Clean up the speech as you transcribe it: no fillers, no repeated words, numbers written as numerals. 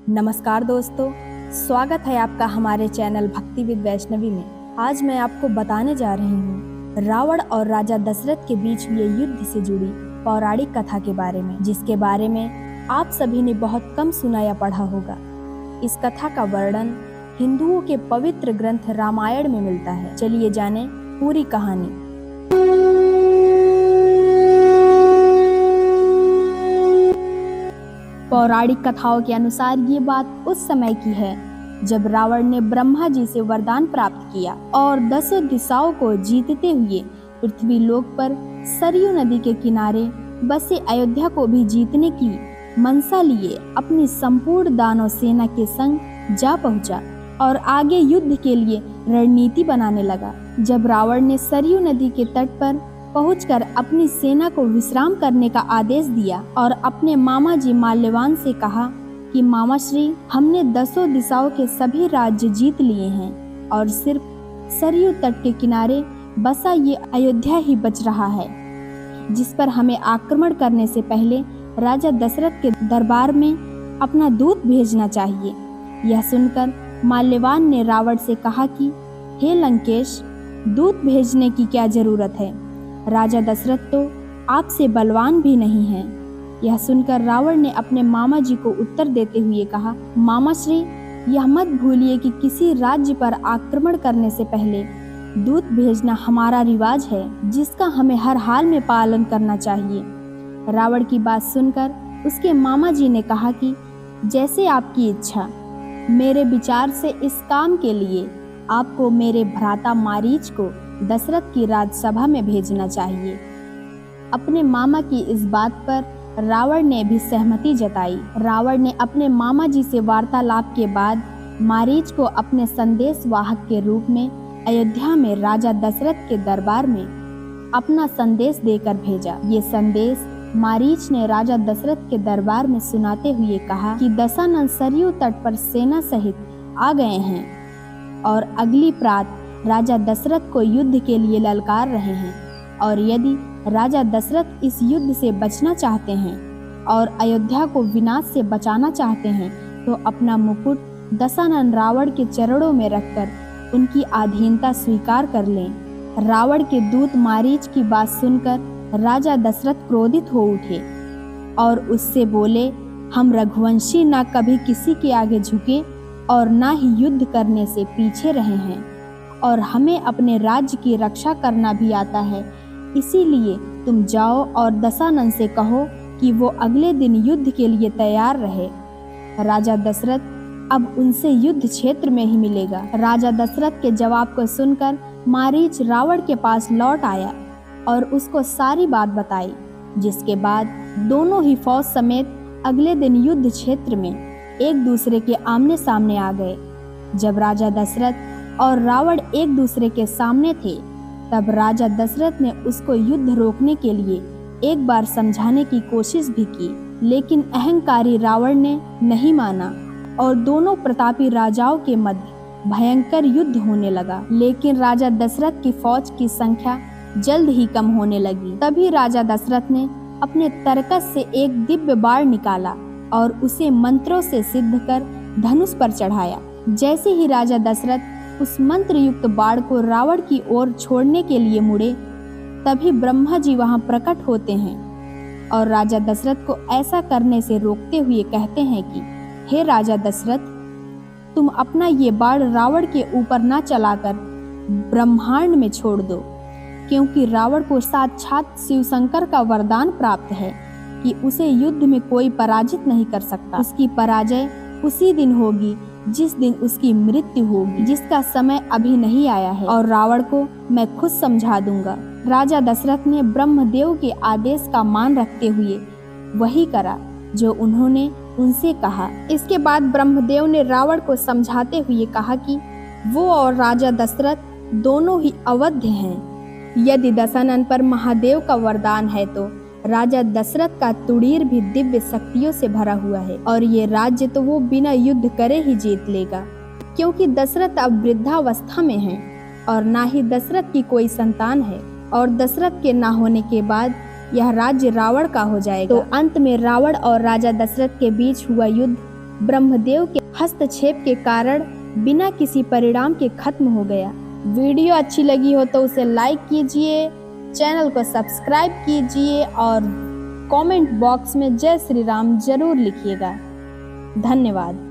नमस्कार दोस्तों, स्वागत है आपका हमारे चैनल भक्ति विद वैष्णवी में। आज मैं आपको बताने जा रही हूँ रावण और राजा दशरथ के बीच हुए युद्ध से जुड़ी पौराणिक कथा के बारे में, जिसके बारे में आप सभी ने बहुत कम सुना या पढ़ा होगा। इस कथा का वर्णन हिंदुओं के पवित्र ग्रंथ रामायण में मिलता है। चलिए जाने पूरी कहानी। पौराणिक कथाओं के अनुसार ये बात उस समय की है जब रावण ने ब्रह्मा जी से वरदान प्राप्त किया और 10 दिशाओं को जीतते हुए पृथ्वी लोक पर सरयू नदी के किनारे बसे अयोध्या को भी जीतने की मनसा लिए अपनी संपूर्ण दानव सेना के संग जा पहुंचा और आगे युद्ध के लिए रणनीति बनाने लगा। जब रावण ने सरयू नदी के तट पर पहुंचकर अपनी सेना को विश्राम करने का आदेश दिया और अपने मामा जी माल्यवान से कहा कि मामा श्री, हमने 10 दिशाओं के सभी राज्य जीत लिए हैं और सिर्फ सरयू तट के किनारे बसा ये अयोध्या ही बच रहा है, जिस पर हमें आक्रमण करने से पहले राजा दशरथ के दरबार में अपना दूत भेजना चाहिए। यह सुनकर माल्यवान ने रावण से कहा कि हे लंकेश, दूत भेजने की क्या जरूरत है? राजा दशरथ तो आपसे बलवान भी नहीं हैं। यह सुनकर रावण ने अपने मामा जी को उत्तर देते हुए कहा, मामा श्री, यह मत भूलिए कि किसी राज्य पर आक्रमण करने से पहले दूत भेजना हमारा रिवाज है, जिसका हमें हर हाल में पालन करना चाहिए। रावण की बात सुनकर उसके मामा जी ने कहा कि जैसे आपकी इच्छा। मेरे विचार से इस काम के लिए आपको मेरे भ्राता मारीच को दशरथ की राजसभा में भेजना चाहिए। अपने मामा की इस बात पर रावण ने भी सहमति जताई। रावण ने अपने मामा जी से वार्तालाप के बाद मारीच को अपने संदेश वाहक के रूप में अयोध्या में राजा दशरथ के दरबार में अपना संदेश देकर भेजा। ये संदेश मारीच ने राजा दशरथ के दरबार में सुनाते हुए कहा कि दशानन सरयू तट पर सेना सहित आ गए हैं और अगली प्रात राजा दशरथ को युद्ध के लिए ललकार रहे हैं, और यदि राजा दशरथ इस युद्ध से बचना चाहते हैं और अयोध्या को विनाश से बचाना चाहते हैं तो अपना मुकुट दशानन रावण के चरणों में रखकर उनकी अधीनता स्वीकार कर लें। रावण के दूत मारीच की बात सुनकर राजा दशरथ क्रोधित हो उठे और उससे बोले, हम रघुवंशी ना कभी किसी के आगे झुके और ना ही युद्ध करने से पीछे रहे हैं, और हमें अपने राज्य की रक्षा करना भी आता है। इसीलिए तुम जाओ और दशानन से कहो कि वो अगले दिन युद्ध के लिए तैयार रहे। राजा दशरथ अब उनसे युद्ध क्षेत्र में ही मिलेगा। राजा दशरथ के जवाब को सुनकर मारीच रावण के पास लौट आया और उसको सारी बात बताई, जिसके बाद दोनों ही फौज समेत अगले दिन युद्ध क्षेत्र में एक दूसरे के आमने सामने आ गए। जब राजा दशरथ और रावण एक दूसरे के सामने थे, तब राजा दशरथ ने उसको युद्ध रोकने के लिए एक बार समझाने की कोशिश भी की, लेकिन अहंकारी रावण ने नहीं माना और दोनों प्रतापी राजाओं के मध्य भयंकर युद्ध होने लगा। लेकिन राजा दशरथ की फौज की संख्या जल्द ही कम होने लगी। तभी राजा दशरथ ने अपने तरकस से एक दिव्य बाण निकाला और उसे मंत्रों से सिद्ध कर धनुष पर चढ़ाया। जैसे ही राजा दशरथ उस मंत्र युक्त बाण को रावण की ओर छोड़ने के लिए मुड़े, तभी ब्रह्मा जी वहां प्रकट होते हैं और राजा दशरथ को ऐसा करने से रोकते हुए कहते हैं कि हे राजा दशरथ, तुम अपना ये बाण रावण के ऊपर न चलाकर ब्रह्मांड में छोड़ दो, क्योंकि रावण को साक्षात शिव शंकर का वरदान प्राप्त है कि उसे युद्ध में कोई पराजित नहीं कर सकता। उसकी पराजय उसी दिन होगी जिस दिन उसकी मृत्यु होगी, जिसका समय अभी नहीं आया है, और रावण को मैं खुद समझा दूंगा। राजा दशरथ ने ब्रह्मदेव के आदेश का मान रखते हुए वही करा जो उन्होंने उनसे कहा। इसके बाद ब्रह्मदेव ने रावण को समझाते हुए कहा कि वो और राजा दशरथ दोनों ही अवध्य हैं। यदि दशानन पर महादेव का वरदान है तो राजा दशरथ का तुड़ीर भी दिव्य शक्तियों से भरा हुआ है, और ये राज्य तो वो बिना युद्ध करे ही जीत लेगा, क्योंकि दशरथ अब वृद्धावस्था में है और ना ही दशरथ की कोई संतान है, और दशरथ के ना होने के बाद यह राज्य रावण का हो जाएगा। तो अंत में रावण और राजा दशरथ के बीच हुआ युद्ध ब्रह्मदेव के हस्तक्षेप के कारण बिना किसी परिणाम के खत्म हो गया। वीडियो अच्छी लगी हो तो उसे लाइक कीजिए, चैनल को सब्सक्राइब कीजिए और कमेंट बॉक्स में जय श्री राम जरूर लिखिएगा। धन्यवाद।